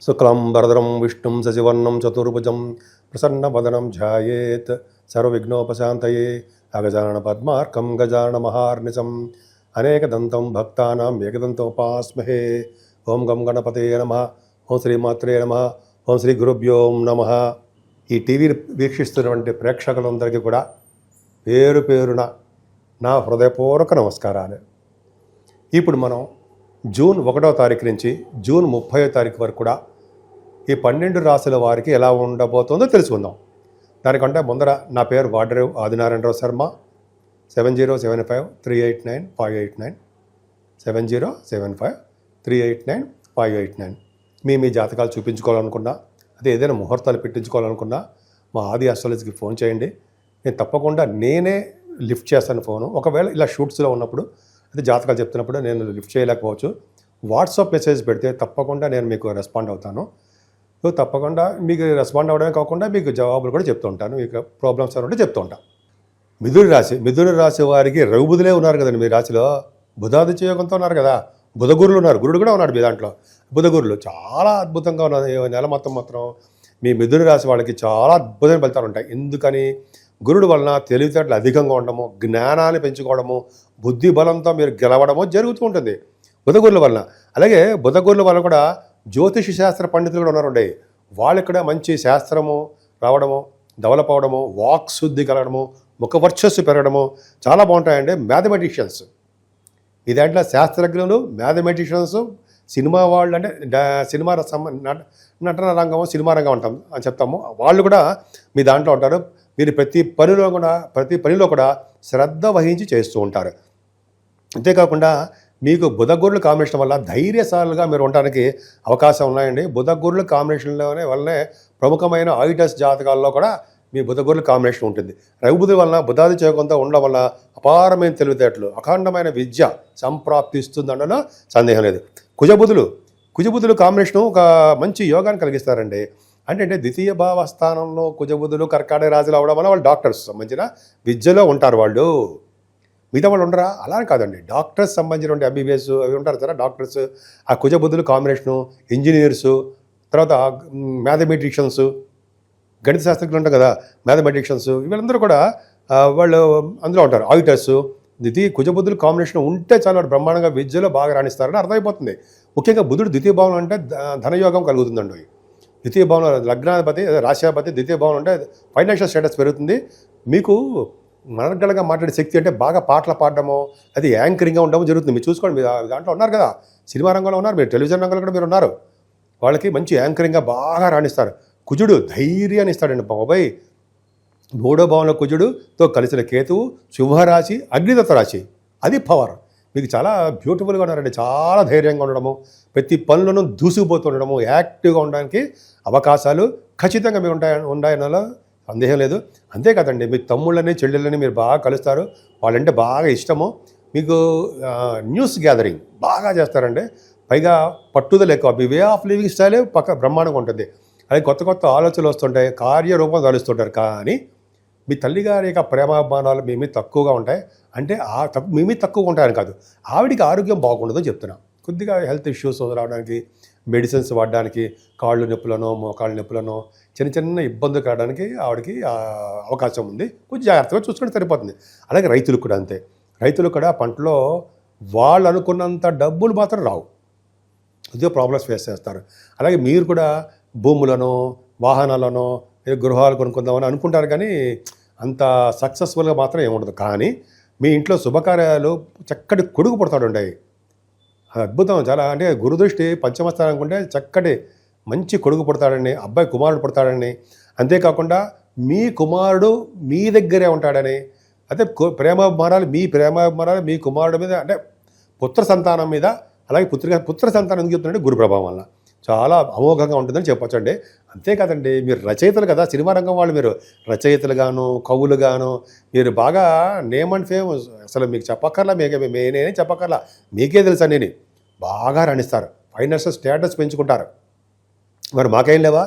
శుక్లాంబరధరం విష్ణుం శశివర్ణం చతుర్భుజం ప్రసన్నవదనం ధ్యాయేత్ సర్వవిఘ్నోపశాంతయే అగజానన పద్మార్కం గజానన మహార్నిశం అనేకదంతం భక్తానాం ఏకదంతోపాస్మహే. ఓం గం గణపతయే నమః. ఓం శ్రీమాత్రే నమః. ఓం శ్రీ గురుభ్యో నమః. ఈ టీవీ వీక్షిస్తున్నటువంటి ప్రేక్షకులందరికీ కూడా పేరు పేరున నా హృదయపూర్వక నమస్కారాలు. ఇప్పుడు మనం జూన్ 1వ తారీఖు నుంచి జూన్ 30వ తారీఖు వరకు కూడా ఈ 12 రాశుల వారికి ఎలా ఉండబోతుందో తెలుసుకుందాం. దానికంటే ముందర నా పేరు వాడరేవు ఆదినారాయణరావు శర్మ. 7075389589 7075389589. మీ జాతకాలు చూపించుకోవాలనుకున్నా, అదే ఏదైనా ముహూర్తాలు పెట్టించుకోవాలనుకున్నా మా ఆది ఆస్ట్రాలజీకి ఫోన్ చేయండి. నేను తప్పకుండా నేనే లిఫ్ట్ చేస్తాను ఫోను. ఒకవేళ ఇలా షూట్స్లో ఉన్నప్పుడు, అదే జాతకాలు చెప్తున్నప్పుడు నేను లిఫ్ట్ చేయలేకపోవచ్చు, వాట్సాప్ మెసేజ్ పెడితే తప్పకుండా నేను మీకు రెస్పాండ్ అవుతాను. సో తప్పకుండా మీకు రెస్పాండ్ అవ్వడమే కాకుండా మీకు జవాబులు కూడా చెప్తూ ఉంటాను. మీకు ప్రాబ్లమ్స్ ఉంటే చెప్తూ ఉంటాను. మిథున రాశి వారికి రఘుబుధులే ఉన్నారు కదండి. మీ రాశిలో బుధాదిత్య యోగంతో ఉన్నారు కదా, బుధగురులు ఉన్నారు, గురుడు కూడా ఉన్నాడు మీ దాంట్లో. బుధగురులు చాలా అద్భుతంగా ఉన్నది. నెల మాత్రం మీ మిథున రాశి వాళ్ళకి చాలా అద్భుతమైన ఫలితాలు ఉంటాయి. ఎందుకని? గురుడు వలన తెలివితేటలు అధికంగా ఉండడము, జ్ఞానాన్ని పెంచుకోవడము, బుద్ధి బలంతో మీరు గెలవడము జరుగుతూ ఉంటుంది బుధగురుల వలన. అలాగే బుధగురుల వలన కూడా జ్యోతిష శాస్త్ర పండితులు కూడా ఉన్నారండి. వాళ్ళకి కూడా మంచి శాస్త్రము రావడము, డెవలప్ అవ్వడము, వాక్ శుద్ధి కలగడము, ముఖ వర్చస్సు పెరగడము చాలా బాగుంటాయండి. మ్యాథమెటిషియన్స్ ఈ దాంట్లో శాస్త్రజ్ఞులు, మ్యాథమెటిషియన్స్, సినిమా వాళ్ళు అంటే సినిమా నటన రంగము, సినిమా రంగం అంటాం అని చెప్తాము. వాళ్ళు కూడా మీ దాంట్లో ఉంటారు. మీరు ప్రతి పనిలో కూడా శ్రద్ధ వహించి చేస్తూ ఉంటారు. అంతేకాకుండా మీకు బుధగురుల కాంబినేషన్ వల్ల ధైర్యశాలుగా మీరు ఉండడానికి అవకాశం ఉన్నాయండి. బుధగురుల కాంబినేషన్లోనే వల్లనే ప్రముఖమైన ఆయిటస్ జాతకాల్లో కూడా మీ బుధగురుల కాంబినేషన్ ఉంటుంది. రఘుబుధి వలన, బుధాది యోగంతో ఉండడం వల్ల అపారమైన తెలివితేటలు, అఖండమైన విద్య సంప్రాప్తిస్తుంది అనడంలో సందేహం లేదు. కుజబుధులు కాంబినేషను ఒక మంచి యోగాన్ని కలిగిస్తారండి. అంటే ద్వితీయ భావస్థానంలో కుజబుధులు కర్కాటక రాశిలో అవడం వల్ల వాళ్ళు డాక్టర్స్ సంబంధించిన విద్యలో ఉంటారు. వాళ్ళు మిగతా వాళ్ళు ఉండరా? అలా కాదండి. డాక్టర్స్ సంబంధించిన ఎంబీబీఎస్ అవి ఉంటారు కదా డాక్టర్స్. ఆ కుజబుధులు కాంబినేషను, ఇంజనీర్సు, తర్వాత మ్యాథమెటిషియన్స్, గణిత శాస్త్రజ్ఞులు ఉంటారు కదా, మ్యాథమెటిషియన్స్, వీళ్ళందరూ కూడా వాళ్ళు అందులో ఉంటారు. ఆడిటర్స్. కుజబుధులు కాంబినేషన్ ఉంటే చాలా బ్రహ్మాండంగా విద్యలో బాగా రాణిస్తారని అర్థమైపోతుంది. ముఖ్యంగా బుధుడు ద్వితీయ భావం అంటే ధనయోగం కలుగుతుందండి. ద్వితీయ భావంలో లగ్నాధిపతి, రాశ్యాధిపతి ద్వితీయ భావం అంటే ఫైనాన్షియల్ స్టేటస్ పెరుగుతుంది. మీకు మనగళగా మాట్లాడే శక్తి అంటే బాగా పాటలు పాడడము, అది యాంకరింగ్గా ఉండడం జరుగుతుంది. మీరు చూసుకోండి, మీరు దాంట్లో ఉన్నారు కదా, సినిమా రంగంలో ఉన్నారు, మీరు టెలివిజన్ రంగంలో కూడా మీరు ఉన్నారు. వాళ్ళకి మంచి యాంకరింగ్గా బాగా రాణిస్తారు. కుజుడు ధైర్యాన్ని ఇస్తాడండి బాబాయ్. 3వ భావంలో కుజుడుతో కలిసిన కేతువు, సింహరాశి, అగ్నిదత్త రాశి, అది పవర్. మీకు చాలా బ్యూటిఫుల్గా ఉన్నారండి. చాలా ధైర్యంగా ఉండడము, ప్రతి పనులను దూసుకుపోతుండడము, యాక్టివ్గా ఉండడానికి అవకాశాలు ఖచ్చితంగా మీరు ఉన్నాయనలో సందేహం లేదు. అంతేకాదండి, మీ తమ్ముళ్ళని చెల్లెళ్ళని మీరు బాగా కలుస్తారు. వాళ్ళంటే బాగా ఇష్టము. మీకు న్యూస్ గ్యాదరింగ్ బాగా చేస్తారండి. పైగా పట్టుదల ఎక్కువ. మీ వే ఆఫ్ లివింగ్ స్టైలే బ్రహ్మాండంగా ఉంటుంది. అది కొత్త ఆలోచనలు వస్తుంటాయి, కార్యరూపం తలుస్తుంటారు. కానీ మీ తల్లిగారి యొక్క ప్రేమాభిమానాలు మీ మీద తక్కువగా ఉంటాయి. అంటే మీ మీద తక్కువగా ఉంటాయని కాదు, ఆవిడికి ఆరోగ్యం బాగుండదని చెప్తున్నాను. కొద్దిగా హెల్త్ ఇష్యూస్ రావడానికి, మెడిసిన్స్ వాడడానికి, కాళ్ళు నొప్పులను, మోకాళ్ళ నొప్పులను, చిన్న ఇబ్బందులు కావడానికి ఆవిడకి అవకాశం ఉంది. కొంచెం జాగ్రత్తగా చూసుకుంటే సరిపోతుంది. అలాగే రైతులకు కూడా అంతే. రైతులు కూడా పంటలో వాళ్ళు అనుకున్నంత డబ్బులు మాత్రం రావు, ఇదే ప్రాబ్లమ్స్ ఫేస్ చేస్తారు. అలాగే మీరు కూడా భూములను, వాహనాలను, గృహాలు కొనుక్కుందామని అనుకుంటారు, కానీ అంత సక్సెస్ఫుల్గా మాత్రం ఏముండదు. కానీ మీ ఇంట్లో శుభకార్యాలు చక్కటి కొడుకు పుడతాడుండే, అద్భుతం. చాలా అంటే గురుదృష్టి పంచమస్థానం అనుకుంటే చక్కటి మంచి కొడుకు పుడతాడని, అబ్బాయి కుమారుడు పుడతాడని, అంతేకాకుండా మీ కుమారుడు మీ దగ్గరే ఉంటాడని, అయితే ప్రేమాభిమానాలు మీ కుమారుడు మీద, అంటే పుత్ర సంతానం మీద. అలాగే పుత్ర సంతానం ఎందుకు చెప్తుందంటే గురు ప్రభావం వల్ల చాలా అమోఘంగా ఉంటుందని చెప్పొచ్చండి. అంతేకాదండి, మీరు రచయితలు కదా, సినిమా రంగం వాళ్ళు, మీరు రచయితలుగాను, కవులుగాను మీరు బాగా నేమ్ అండ్ ఫేమ్. అసలు మీకు చెప్పక్కర్లా, నేనే చెప్పక్కర్లా, మీకే తెలుసా. నేను బాగా రాణిస్తారు, ఫైనాన్షియల్ స్టేటస్ పెంచుకుంటారు. మరి మాకేం లేవా?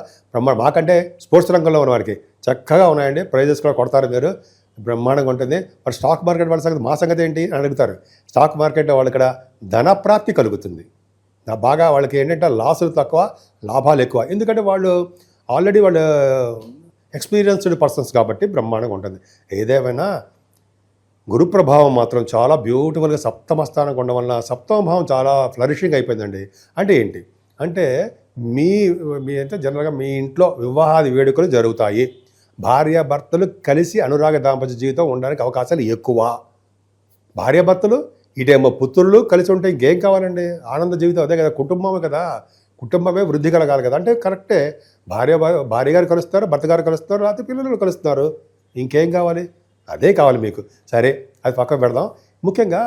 మాకంటే స్పోర్ట్స్ రంగంలో ఉన్న వారికి చక్కగా ఉన్నాయండి. ప్రైజెస్ కూడా కొడతారు మీరు, బ్రహ్మాండంగా ఉంటుంది. మరి స్టాక్ మార్కెట్ వాళ్ళ సంగతి, మా సంగతి ఏంటి అని అడుగుతారు. స్టాక్ మార్కెట్లో వాళ్ళు ఇక్కడ ధనప్రాప్తి కలుగుతుంది. బాగా వాళ్ళకి ఏంటంటే లాసులు తక్కువ, లాభాలు ఎక్కువ. ఎందుకంటే వాళ్ళు ఆల్రెడీ వాళ్ళు ఎక్స్పీరియన్స్డ్ పర్సన్స్ కాబట్టి బ్రహ్మాండంగా ఉంటుంది. ఏదేమైనా గురు ప్రభావం మాత్రం చాలా బ్యూటిఫుల్గా సప్తమ స్థానంగా ఉండడం వల్ల సప్తమ భావం చాలా ఫ్లరిషింగ్ అయిపోయిందండి. అంటే ఏంటి అంటే మీ మీ అంటే జనరల్గా మీ ఇంట్లో వివాహాది వేడుకలు జరుగుతాయి. భార్యాభర్తలు కలిసి అనురాగ దాంపత్య జీవితం ఉండడానికి అవకాశాలు ఎక్కువ. భార్యాభర్తలు ఇటేమో పుత్రులు కలిసి ఉంటే ఇంకేం కావాలండి? ఆనంద జీవితం అదే కదా, కుటుంబమే కదా. కుటుంబమే వృద్ధి కలగాలి కదా. అంటే కరెక్టే, భార్య గారు కలుస్తారు, భర్త గారు కలుస్తారు, లేకపోతే పిల్లలు కలుస్తున్నారు. ఇంకేం కావాలి? అదే కావాలి మీకు. సరే, అది పక్కకు పెడదాం. ముఖ్యంగా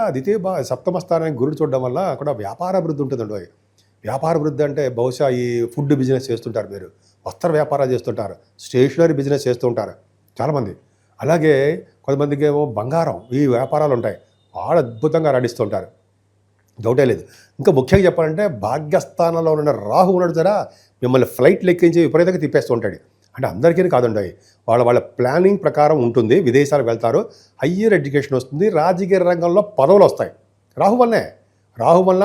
సప్తమ స్థానానికి గురుడు చూడడం వల్ల కూడా వ్యాపార అభివృద్ధి ఉంటుందండి. వ్యాపార వృద్ధి అంటే బహుశా ఈ ఫుడ్ బిజినెస్ చేస్తుంటారు, మీరు వస్త్ర వ్యాపారాలు చేస్తుంటారు, స్టేషనరీ బిజినెస్ చేస్తూ ఉంటారు చాలామంది. అలాగే కొంతమందికి ఏమో బంగారం, ఈ వ్యాపారాలు ఉంటాయి, వాళ్ళు అద్భుతంగా రాణిస్తుంటారు, డౌటే లేదు. ఇంకా ముఖ్యంగా చెప్పాలంటే భాగ్యస్థానంలో ఉన్న రాహు ఉన్నాడు జరా, మిమ్మల్ని ఫ్లైట్ లెక్కించి విపరీతంగా తిప్పేస్తూ ఉంటాడు. అంటే అందరికీ కాదండి, వాళ్ళ ప్లానింగ్ ప్రకారం ఉంటుంది. విదేశాలకు వెళ్తారు, హయ్యర్ ఎడ్యుకేషన్ వస్తుంది, రాజకీయ రంగంలో పదవులు వస్తాయి. రాహు వల్ల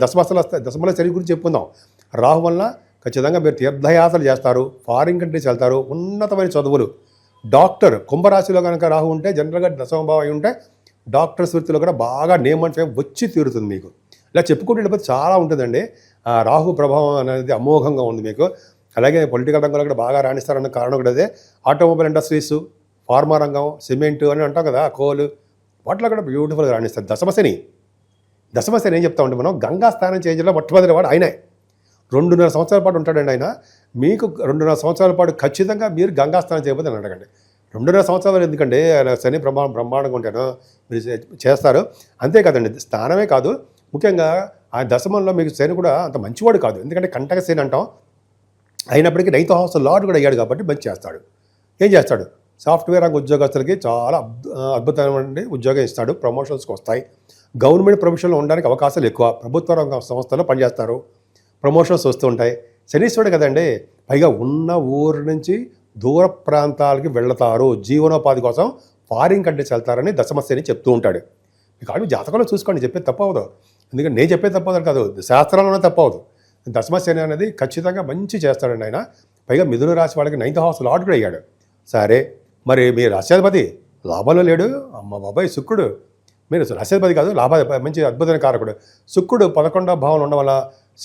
దశమస్తలు వస్తాయి. దశమల శని గురించి చెప్పుకుందాం. రాహు వల్ల ఖచ్చితంగా మీరు తీర్థయాత్రలు చేస్తారు, ఫారిన్ కంట్రీస్ వెళ్తారు, ఉన్నతమైన చదువులు. డాక్టర్ కుంభరాశిలో కనుక రాహు ఉంటే, జనరల్గా దశమభావం అయి ఉంటే డాక్టర్స్ వృత్తిలో కూడా బాగా నేమ్ అండ్ ఫేమ్ వచ్చి తీరుతుంది మీకు. ఇలా చెప్పుకుంటూ వెళ్ళిపోతే చాలా ఉంటుందండి. రాహు ప్రభావం అనేది అమోఘంగా ఉంది మీకు. అలాగే పొలిటికల్ రంగంలో కూడా బాగా రాణిస్తారన్న కారణం కూడా అదే. ఆటోమొబైల్ ఇండస్ట్రీస్, ఫార్మా రంగం, సిమెంట్ అని అంటాం కదా, కోల్, వాటిలో కూడా బ్యూటిఫుల్గా రాణిస్తారు. దశమశని ఏం చెప్తా ఉంటే మనం గంగా స్నానం చేయించడంలో మొట్టమొదటి వాడు ఆయనే. 2.5 సంవత్సరాల పాటు ఉంటాడండి ఆయన. మీకు 2.5 సంవత్సరాల పాటు ఖచ్చితంగా మీరు గంగా స్నానం చేయకపోతే అని అడగండి. 2.5 సంవత్సరాలు ఎందుకంటే ఆయన శని బ్రహ్మాండంగా ఉంటాను, మీరు చేస్తారు. అంతేకాదండి, స్నానమే కాదు, ముఖ్యంగా ఆ దశమంలో మీకు శని కూడా అంత మంచివాడు కాదు. ఎందుకంటే కంటక శని అంటాం, అయినప్పటికీ 9th హౌస్ లార్డ్ కూడా అయ్యాడు కాబట్టి మంచి చేస్తాడు. ఏం చేస్తాడు? సాఫ్ట్వేర్ రంగ ఉద్యోగస్తులకి చాలా అద్భుతమైన ఉద్యోగం ఇస్తాడు, ప్రమోషన్స్కి వస్తాయి. గవర్నమెంట్ ప్రొఫెషన్లో ఉండడానికి అవకాశాలు ఎక్కువ. ప్రభుత్వ రంగ సంస్థల్లో పనిచేస్తారు, ప్రమోషన్స్ వస్తూ ఉంటాయి. శనీశ్వరుడు కదండి, పైగా ఉన్న ఊరు నుంచి దూర ప్రాంతాలకి వెళ్తారు, జీవనోపాధి కోసం ఫారిన్ కంట్రీస్ వెళ్తారని దశమశని చెప్తూ ఉంటాడు. మీకు ఆడు జాతకంలో చూసుకోండి, చెప్పేది తప్పవదు. ఎందుకంటే నేను చెప్పేది తప్పవదు కాదు, శాస్త్రాల్లోనే తప్పవదు. దశమశని అనేది ఖచ్చితంగా మంచి చేస్తాడండి ఆయన. పైగా మిథున రాశి వాళ్ళకి 9th హౌస్ లార్డ్ కూడా అయ్యాడు. సరే, మరి మీ రాష్ట్రాధిపతి లాభంలో లేడు, అమ్మ బాబాయ్ శుక్రుడు. మీరు రాష్ట్రాధిపతి కాదు, మంచి అద్భుతమైన కారకుడు శుక్రుడు 11వ భావంలో ఉండడం వల్ల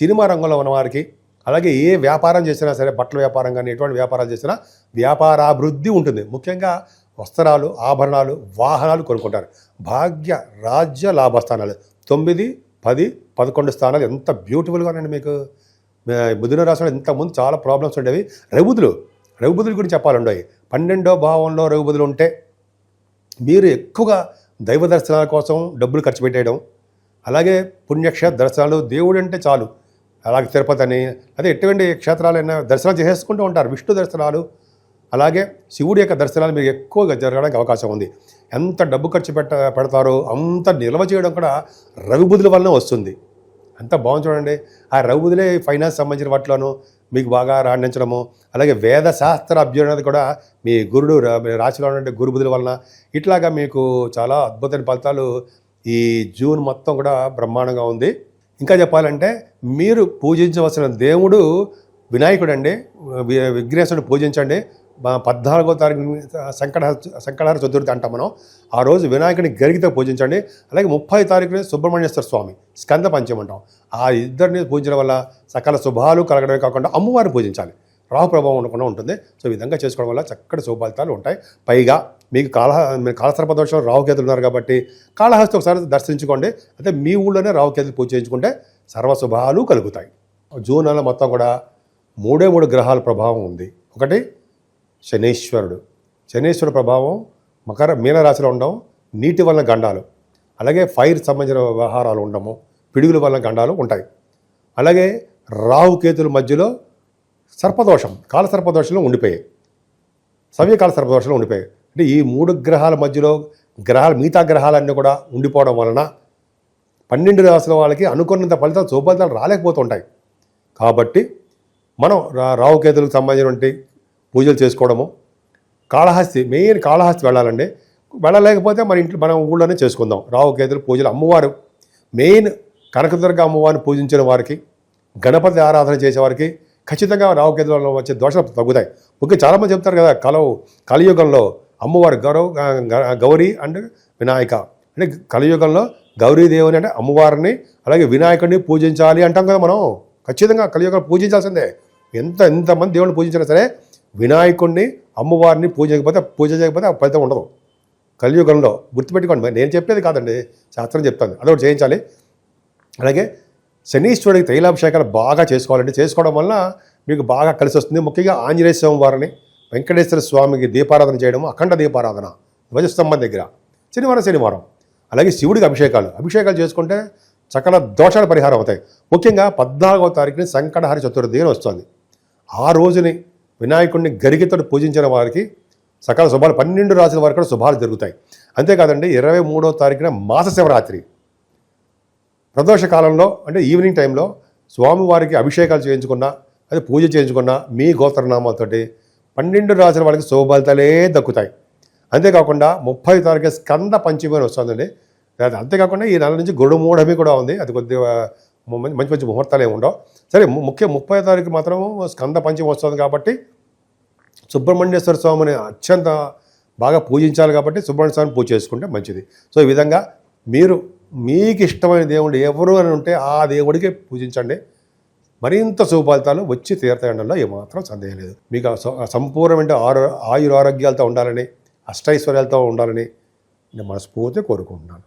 సినిమా రంగంలో ఉన్నవారికి, అలాగే ఏ వ్యాపారం చేసినా సరే, బట్టల వ్యాపారం కానీ ఎటువంటి వ్యాపారాలు చేసినా వ్యాపారాభివృద్ధి ఉంటుంది. ముఖ్యంగా వస్త్రాలు, ఆభరణాలు, వాహనాలు కొనుక్కుంటారు. భాగ్య రాజ్య లాభస్థానాలు 9, 10, 11 స్థానాలు ఎంత బ్యూటిఫుల్గా ఉన్నాయండి మీకు. మిథున రాశిలో ఇంతకుముందు చాలా ప్రాబ్లమ్స్ ఉండేవి. రఘుబుధుల గురించి చెప్పాలండి. 12వ భావంలో రఘుబుధులు ఉంటే మీరు ఎక్కువగా దైవ దర్శనాల కోసం డబ్బులు ఖర్చు పెట్టేయడం, అలాగే పుణ్యక్షేత్ర దర్శనాలు, దేవుడు అంటే చాలు, అలాగే తిరుపతి అని అదే ఎటువంటి క్షేత్రాలైనా దర్శనాలు చేసేసుకుంటూ ఉంటారు. విష్ణు దర్శనాలు, అలాగే శివుడి యొక్క దర్శనాలు మీకు ఎక్కువగా జరగడానికి అవకాశం ఉంది. ఎంత డబ్బు ఖర్చు పెడతారో అంత నిల్వ చేయడం కూడా రఘుబుధుల వల్లనే వస్తుంది. అంత బాగుంది చూడండి. ఆ రఘుబుధులే ఫైనాన్స్ సంబంధించిన వాటిలోనూ మీకు బాగా రాణించడము, అలాగే వేదశాస్త్ర అభ్యున్నది కూడా మీ గురుడు రాశిలో ఉన్నటువంటి గురుబుధుల వలన ఇట్లాగా మీకు చాలా అద్భుతమైన ఫలితాలు ఈ జూన్ మొత్తం కూడా బ్రహ్మాండంగా ఉంది. ఇంకా చెప్పాలంటే మీరు పూజించవలసిన దేవుడు వినాయకుడు అండి. విఘ్నేశ్వరుడు పూజించండి. 14వ తారీఖు సంకటహర చతుర్థి అంటాం మనం. ఆ రోజు వినాయకుడిని గరిగితో పూజించండి. అలాగే 30వ తారీఖున సుబ్రహ్మణ్యేశ్వర స్వామి స్కంద పంచం అంటాం. ఆ ఇద్దరిని పూజించడం వల్ల సకల శుభాలు కలగడమే కాకుండా అమ్మవారిని పూజించాలి, రాహు ప్రభావం ఉండకుండా ఉంటుంది. సో ఈ విధంగా చేసుకోవడం వల్ల చక్కటి శుభఫలితాలు ఉంటాయి. పైగా మీకు మీరు కాలసర్పదోషంలో రాహుకేతులు ఉన్నారు కాబట్టి కాళహస్తి ఒకసారి దర్శించుకోండి. అయితే మీ ఊళ్ళోనే రాహుకేతులు పూజ చేయించుకుంటే సర్వశుభాలు కలుగుతాయి. జూన్ నెల మొత్తం కూడా 3 గ్రహాల ప్రభావం ఉంది. ఒకటి శనీశ్వరుడు ప్రభావం మీనరాశిలో ఉండడం, నీటి వలన గండాలు, అలాగే ఫైర్ సంబంధించిన వ్యవహారాలు ఉండము, పిడుగుల వలన గండాలు ఉంటాయి. అలాగే రాహుకేతుల మధ్యలో సర్పదోషం, కాలసర్పదోషంలో ఉండిపోయాయి, సవ్యకాల సర్పదోషంలో ఉండిపోయాయి. అంటే ఈ 3 గ్రహాల మధ్యలో మిగతా గ్రహాలన్నీ కూడా ఉండిపోవడం వలన 12 రాశుల వాళ్ళకి అనుకున్నంత శుభఫలితాలు రాలేకపోతుంటాయి. కాబట్టి మనం రాహుకేతులకు సంబంధించినటువంటి పూజలు చేసుకోవడము, మెయిన్ కాళహస్తి వెళ్ళాలండి. వెళ్ళలేకపోతే మన ఊళ్ళోనే చేసుకుందాం రాహుకేతుల పూజలు. అమ్మవారు మెయిన్ కనకదుర్గ అమ్మవారిని పూజించిన వారికి, గణపతి ఆరాధన చేసేవారికి ఖచ్చితంగా రాహుకేతువులలో వచ్చే దోషాలు తగ్గుతాయి. ముఖ్యంగా చాలామంది చెప్తారు కదా, కలియుగంలో అమ్మవారు గౌరీ అండ్ వినాయక అంటే కలియుగంలో గౌరీదేవిని అంటే అమ్మవారిని అలాగే వినాయకుడిని పూజించాలి అంటాం కదా మనం. ఖచ్చితంగా కలియుగంలో పూజించాల్సిందే. ఎంతమంది దేవుడిని పూజించినా సరే వినాయకుడిని అమ్మవారిని పూజ చేయకపోతే ఆ ఫలితం ఉండదు కలియుగంలో. గుర్తుపెట్టుకోండి, నేను చెప్పేది కాదండి, శాస్త్రం చెప్తాను, అదొకటి చేయించాలి. అలాగే శనీశ్వరుడికి తైలాభిషేకాలు బాగా చేసుకోవాలండి. చేసుకోవడం వల్ల మీకు బాగా కలిసి వస్తుంది. ముఖ్యంగా ఆంజనేయ స్వామి వారిని, వెంకటేశ్వర స్వామికి దీపారాధన చేయడం, అఖండ దీపారాధన ధ్వజస్తంభం దగ్గర శనివారం. అలాగే శివుడికి అభిషేకాలు చేసుకుంటే సకల దోషాల పరిహారం అవుతాయి. ముఖ్యంగా 14వ తారీఖుని సంకటహర చతుర్థి అని వస్తుంది. ఆ రోజుని వినాయకుడిని గరికెతో పూజించిన వారికి సకల శుభాలు, 12 రాసుల వారికి కూడా శుభాలు జరుగుతాయి. అంతేకాదండి, 23వ తారీఖున మాస శివరాత్రి ప్రదోష కాలంలో అంటే ఈవినింగ్ టైంలో స్వామివారికి అభిషేకాలు చేయించుకున్నా, అది పూజ చేయించుకున్నా మీ గోత్రనామాలతోటి 12 రాసుల వాళ్ళకి శుభఫలితాలే దక్కుతాయి. అంతేకాకుండా 30వ తారీఖు స్కంద పంచమి అని వస్తుందండి. అంతేకాకుండా ఈ నెల నుంచి గురుమూఢమి కూడా ఉంది. అది కొద్దిగా మంచి ముహూర్తాలు ఏమి ఉండవు. సరే, 30వ తారీఖు మాత్రం స్కంద పంచమి వస్తుంది కాబట్టి సుబ్రహ్మణ్యేశ్వర స్వామిని అత్యంత బాగా పూజించాలి కాబట్టి సుబ్రహ్మణ్య స్వామిని పూజ చేసుకుంటే మంచిది. సో ఈ విధంగా మీరు మీకు ఇష్టమైన దేవుడు ఎవరు అని ఉంటే ఆ దేవుడికి పూజించండి. మరింత శుభఫలితాలు వచ్చి తీర్థంలో ఏమాత్రం సందేహం లేదు. మీకు సంపూర్ణమైన ఆయురారోగ్యాలతో ఉండాలని, అష్టైశ్వర్యాలతో ఉండాలని నేను మనస్ఫూర్తిగా కోరుకుంటున్నాను.